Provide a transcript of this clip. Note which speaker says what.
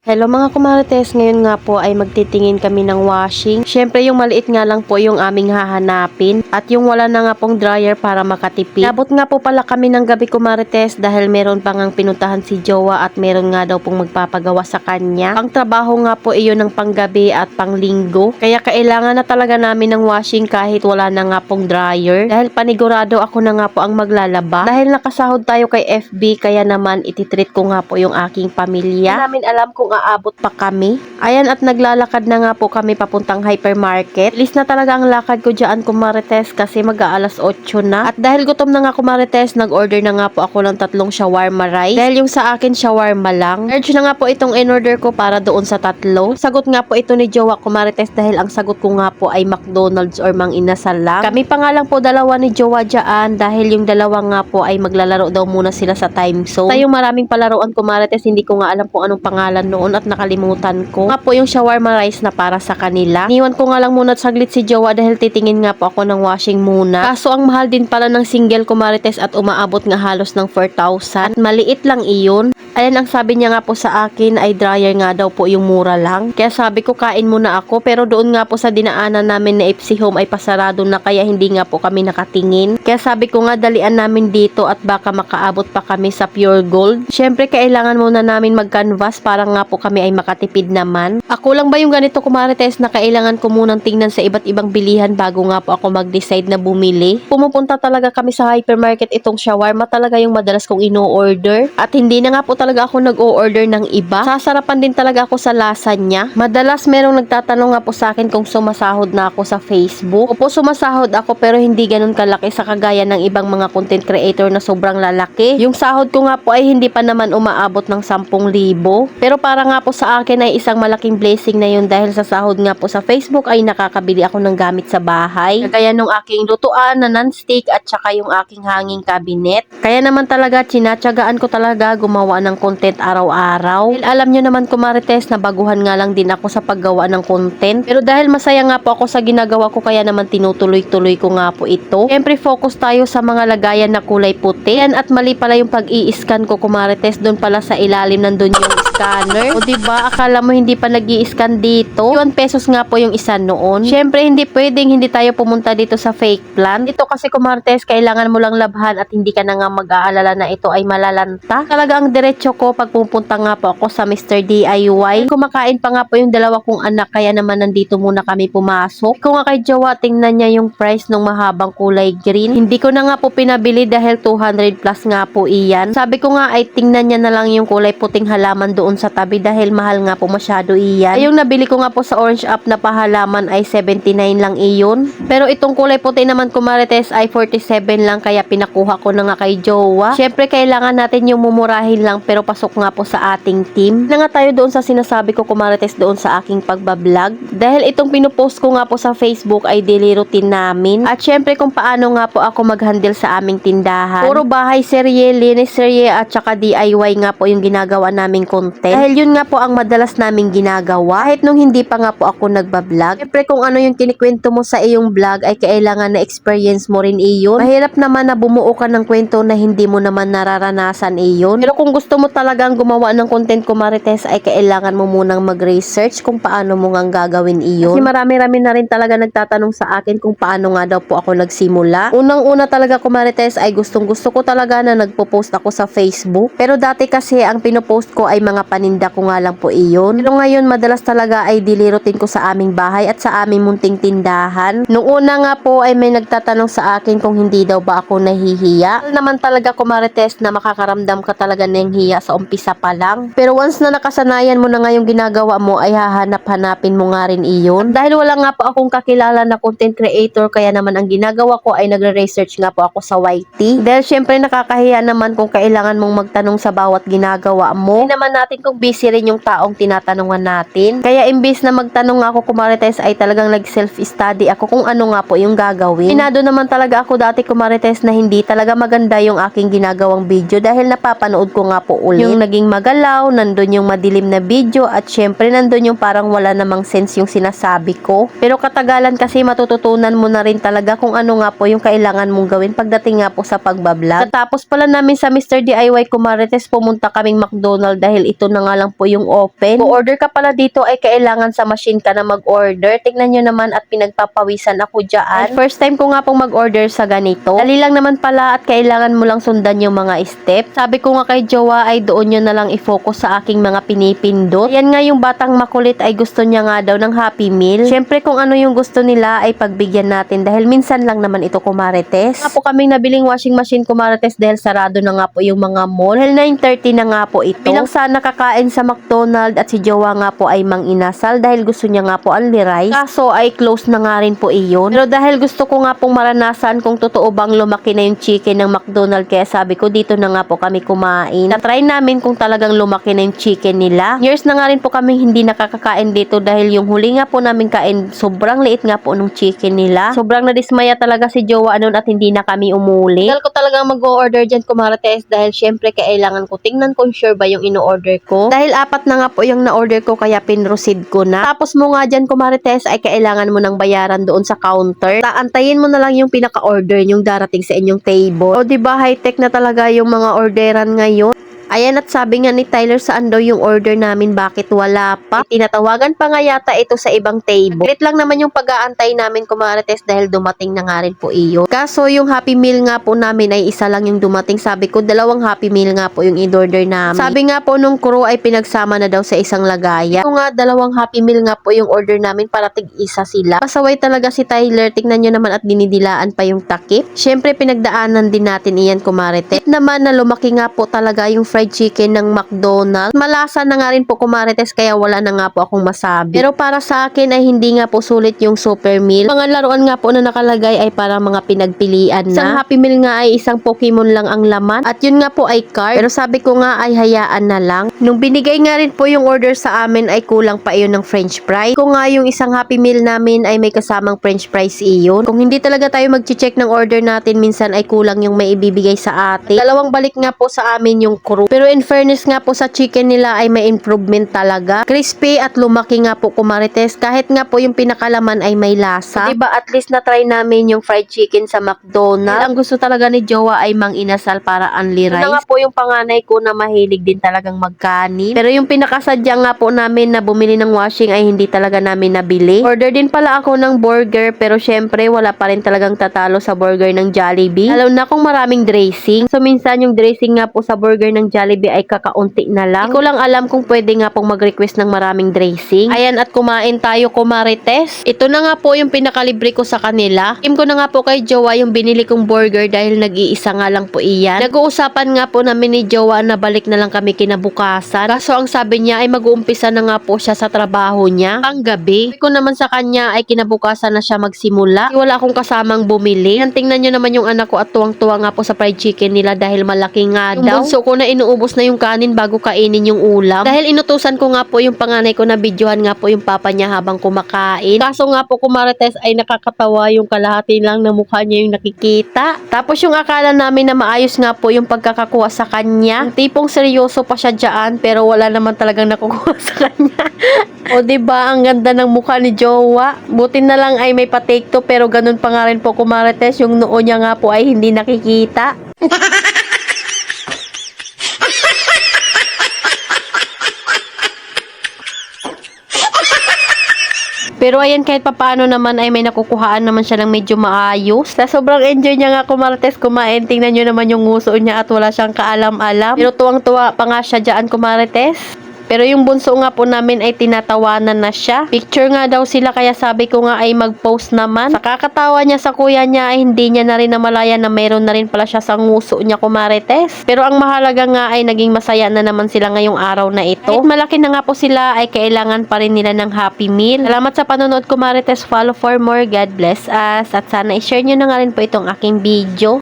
Speaker 1: Hello mga kumarites, ngayon nga po ay magtitingin kami ng washing. Syempre yung maliit nga lang po yung aming hahanapin at yung wala na nga pong dryer para makatipid. Nabot nga po pala kami ng gabi kumarites dahil meron pa ngang pinuntahan si Jowa at meron nga daw pong magpapagawa sa kanya. Pang trabaho nga po iyon ng panggabi at panglinggo. Kaya kailangan na talaga namin ng washing kahit wala na nga pong dryer. Dahil panigurado ako na nga po ang maglalaba. Dahil nakasahod tayo kay FB kaya naman ititreat ko nga po yung aking pamilya. Hindi namin alam kung aabot pa kami. Ayan at naglalakad na nga po kami papuntang hypermarket. Bilis na talaga ang lakad ko dyan kumarites kasi mag-aalas 8 na. At dahil gutom na nga kumarites, nag-order na nga po ako ng 3 shawarma rice. Dahil yung sa akin shawarma lang. Urge na nga po itong in-order ko para doon sa 3. Sagot nga po ito ni Jowa kumarites dahil ang sagot ko nga po ay McDonald's or Mang Inasal lang. Kami pa nga lang po dalawa ni Jowa dyan dahil yung dalawa nga po ay maglalaro daw muna sila sa time zone. Tayong maraming palaruan kumarites, hindi ko nga alam kung anong pangalan noon at nakalimutan ko. Nga po yung shawarma rice na para sa kanila. Niwan ko nga lang muna saglit si Jowa dahil titingin nga po ako ng washing muna. Kaso ang mahal din pala ng single kumarites at umaabot nga halos ng 4,000. At maliit lang iyon. Ayan ang sabi niya nga po sa akin ay dryer nga daw po yung mura lang. Kaya sabi ko kain muna ako pero doon nga po sa dinaanan namin na FC Home ay pasarado na kaya hindi nga po kami nakatingin. Kaya sabi ko nga dalian namin dito at baka makaabot pa kami sa Pure Gold. Syempre kailangan muna namin mag-canvas para nga po kami ay makatipid naman. Ako lang ba yung ganito kumarites na kailangan ko munang tingnan sa iba't ibang bilihan bago nga po ako mag-decide na bumili. Pumupunta talaga kami sa hypermarket, itong shawarma talaga yung madalas kong ino-order. At hindi na nga po talaga ako nag-o-order ng iba. Sasarapan din talaga ako sa lasa niya. Madalas merong nagtatanong nga po sa akin kung sumasahod na ako sa Facebook. Opo, sumasahod ako pero hindi ganun kalaki sa kagaya ng ibang mga content creator na sobrang lalaki. Yung sahod ko nga po ay hindi pa naman umaabot ng 10,000. Pero para nga po sa akin ay isang malaking blessing na yun dahil sa sahod nga po sa Facebook ay nakakabili ako ng gamit sa bahay. Kagaya nung aking lutuan na non-stick at saka yung aking hanging cabinet. Kaya naman talaga tinatyagaan ko talaga gumawa ng content araw-araw. Dahil alam nyo naman kumarites na baguhan nga lang din ako sa paggawa ng content. Pero dahil masaya nga po ako sa ginagawa ko kaya naman tinutuloy-tuloy ko nga po ito. Siyempre focus tayo sa mga lagayan na kulay puti. Yan at mali pala yung pag-i-scan ko kumarites. Doon pala sa ilalim nandun yung scanner. O diba, akala mo hindi pa nag-i-scan dito? 1 pesos nga po yung isa noon. Syempre, hindi pwedeng hindi tayo pumunta dito sa fake plant. Ito kasi kumarites, kailangan mo lang labhan at hindi ka na nga mag-aalala na ito ay malalanta. Talaga ang diretso ko pag pupunta nga po ako sa Mr. DIY. Kumakain pa nga po yung dalawa kong anak kaya naman nandito muna kami pumasok. Kung nga kay Jowa, tingnan niya yung price ng mahabang kulay green. Hindi ko na nga po pinabili dahil 200 plus nga po iyan. Sabi ko nga ay tingnan niya na lang yung kulay puting halaman doon sa tabi dahil mahal nga po masyado iyan. Yung nabili ko nga po sa Orange App na pahalaman ay 79 lang iyon. Pero itong kulay puti naman kumarites ay 47 lang kaya pinakuha ko na nga kay Jowa. Syempre kailangan natin yung mumurahin lang pero pasok nga po sa ating team. Na nga tayo doon sa sinasabi ko kumarites doon sa aking pagbablog. Dahil itong pinupost ko nga po sa Facebook ay daily routine namin. At syempre kung paano nga po ako mag-handle sa aming tindahan. Puro bahay serye, linis serye at saka DIY nga po yung ginagawa naming content. Dahil yun nga po ang madalas naming ginagawa. Kahit nung hindi pa nga po ako nagbablog. Syempre kung ano yung kinikwento mo sa iyong vlog ay kailangan na experience mo rin iyon. Mahirap naman na bumuo ka ng kwento na hindi mo naman nararanasan iyon. Pero kung gusto mo talagang gumawa ng content kumarites ay kailangan mo munang mag-research kung paano mo nga gagawin iyon. Kasi marami-rami na rin talaga nagtatanong sa akin kung paano nga daw po ako nagsimula. Unang-una talaga kumarites ay gustong-gusto ko talaga na nagpo-post ako sa Facebook. Pero dati kasi ang pinopost ko ay mga paninda ko nga lang po iyon. Pero ngayon madalas talaga ay daily routine ko sa aming bahay at sa aming munting tindahan. Nung una nga po ay may nagtatanong sa akin kung hindi daw ba ako nahihiya. Naman talaga kumarites na makakaramdam ka talaga ng hiya sa umpisa pa lang. Pero once na nakasanayan mo na nga yung ginagawa mo ay hahanap-hanapin mo nga rin iyon. Dahil wala nga po akong kakilala na content creator kaya naman ang ginagawa ko ay nagre-research nga po ako sa YT. Dahil syempre nakakahiya naman kung kailangan mong magtanong sa bawat ginagawa mo. Hindi naman natin kung busy rin yung taong tinatanungan natin. Kaya imbis na magtanong ako kumarites ay talagang nag-self-study ako kung ano nga po yung gagawin. Pinado naman talaga ako dati kumarites na hindi talaga maganda yung aking ginagawang video dahil napapanood ko nga po po ulit. Yung naging magalaw, nandun yung madilim na video, at syempre nandun yung parang wala namang sense yung sinasabi ko. Pero katagalan kasi matututunan mo na rin talaga kung ano nga po yung kailangan mong gawin pagdating nga po sa pagbablog. Tapos pala namin sa Mr. DIY Kumarites, pumunta kaming McDonald dahil ito na nga lang po yung open. Kung order ka pala dito ay kailangan sa machine ka na mag-order. Tignan nyo naman at pinagpapawisan ako dyan. First time ko nga pong mag-order sa ganito. Dali lang naman pala at kailangan mo lang sundan yung mga step. Sabi ko nga kay Jowa ay doon nyo na lang i-focus sa aking mga pinipindot. Yan nga yung batang makulit ay gusto niya nga daw ng Happy Meal. Syempre kung ano yung gusto nila ay pagbigyan natin dahil minsan lang naman ito Kumarites. Nga po kaming nabiling washing machine Kumarites dahil sarado na nga po yung mga mall. Dahil 9:30 na nga po ito. Bilang sana kakain sa McDonald at si Jowa nga po ay mang-inasal dahil gusto niya nga po only rice. Kaso ay close na nga rin po iyon. Pero dahil gusto ko nga pong maranasan kung totoo bang lumaki na yung chicken ng McDonald, kaya sabi ko dito na nga po kami kumain. Na-try namin kung talagang lumaki na yung chicken nila. Years na nga rin po kami hindi nakakakain dito dahil yung huli nga po namin kain, sobrang liit nga po nung chicken nila. Sobrang nadismaya talaga si Jowa noon at hindi na kami umuli. Tagal ko talagang mag-o-order dyan Kumarites dahil syempre kailangan ko tingnan kung sure ba yung ino-order ko. Dahil 4 na nga po yung na-order ko kaya pinroceed ko na. Tapos mo nga dyan Kumarites ay kailangan mo ng bayaran doon sa counter. Taantayin mo na lang yung pinaka-order yung darating sa inyong table. O diba high-tech na talaga yung mga orderan ngayon. Ayan, at sabi nga ni Tyler saan daw yung order namin, bakit wala pa? Tinatawagan pa nga yata ito sa ibang table. Saglit lang naman yung pag-aantay namin Kumarites dahil dumating na nga rin po iyon. Kaso yung Happy Meal nga po namin ay isa lang yung dumating. Sabi ko 2 Happy Meal nga po yung in-order namin. Sabi nga po nung crew ay pinagsama na daw sa isang lagayan. Kung nga 2 Happy Meal nga po yung order namin para tig-isa sila. Pasaway talaga si Tyler, tignan nyo naman at dinidilaan pa yung takip. Syempre pinagdaanan din natin iyan Kumarites. Naman na lumaki nga po talaga yung fried chicken ng McDonald's. Malasa na nga rin po Kumarites kaya wala na nga po akong masabi. Pero para sa akin ay hindi nga po sulit yung super meal. Mga laruan nga po na nakalagay ay para mga pinagpilian na. Isang Happy Meal nga ay isang Pokemon lang ang laman at yun nga po ay card. Pero sabi ko nga ay hayaan na lang. Nung binigay nga rin po yung order sa amin ay kulang pa iyon ng french fries. Kung nga yung isang Happy Meal namin ay may kasamang french fries iyon. Kung hindi talaga tayo mag-check ng order natin, minsan ay kulang yung may ibibigay sa atin. Dalawang balik nga po sa amin yung crew. Pero in fairness nga po sa chicken nila ay may improvement talaga. Crispy at lumaki nga po Kumarites. Kahit nga po yung pinakalaman ay may lasa. So, diba at least na-try namin yung fried chicken sa McDonald's. Ang gusto talaga ni Jowa ay mang-inasal para only rice. Ito nga po yung panganay ko na mahilig din talagang magkanin. Pero yung pinakasadya nga po namin na bumili ng washing ay hindi talaga namin nabili. Order din pala ako ng burger pero syempre wala pa rin talagang tatalo sa burger ng Jollibee. Alam na kung maraming dressing. So minsan yung dressing nga po sa burger ng Jollibee ay kakaunti na lang. Hindi ko lang alam kung pwede nga pong mag-request ng maraming dressing. Ayan, at kumain tayo Kumarites. Ito na nga po yung pinakalibre ko sa kanila. Kim ko na nga po kay Jowa yung binili kong burger dahil nag-iisa nga lang po iyan. Nag-uusapan nga po namin ni Jowa na balik na lang kami kinabukasan. Kaso ang sabi niya ay mag-uumpisa na nga po siya sa trabaho niya ang gabi. Sabi ko naman sa kanya ay kinabukasan na siya magsimula. Wala akong kasamang bumili. Tingnan nyo naman yung anak ko at tuwang-tuwa nga po sa fried chicken nila dahil malaki nga daw. Yung bunso ko na inuubos na yung kanin bago kainin yung ulam. Dahil inutusan ko nga po yung panganay ko na videohan nga po yung papa niya habang kumakain. Kaso nga po Kumarites ay nakakatawa yung kalahati lang na mukha niya yung nakikita. Tapos yung akala namin na maayos nga po yung pagkakakuha sa kanya. Yung tipong seryoso pa siya dyan pero wala naman talagang nakukuha sa kanya. O diba ang ganda ng mukha ni Jowa. Buti na lang ay may pa-take to pero ganun pa nga rin po Kumarites, yung noo niya nga po ay hindi nakikita. Pero ayan, kahit papaano naman ay may nakukuhaan naman siya ng medyo maayos. Sa sobrang enjoy niya nga Kumarites kumain. Tingnan nyo naman yung nguso niya at wala siyang kaalam-alam. Pero tuwang-tuwa pa nga siya dyan Kumarites. Pero yung bunso nga po namin ay tinatawanan na siya. Picture nga daw sila kaya sabi ko nga ay mag-post naman. Sa kakatawa niya sa kuya niya ay hindi niya na rin namalaya na meron na rin pala siya sa nguso niya Kumarites. Pero ang mahalaga nga ay naging masaya na naman sila ngayong araw na ito. Kahit malaki na nga po sila ay kailangan pa rin nila ng Happy Meal. Salamat sa panonood Kumarites. Follow for more. God bless us. At sana i-share nyo na nga rin po itong aking video.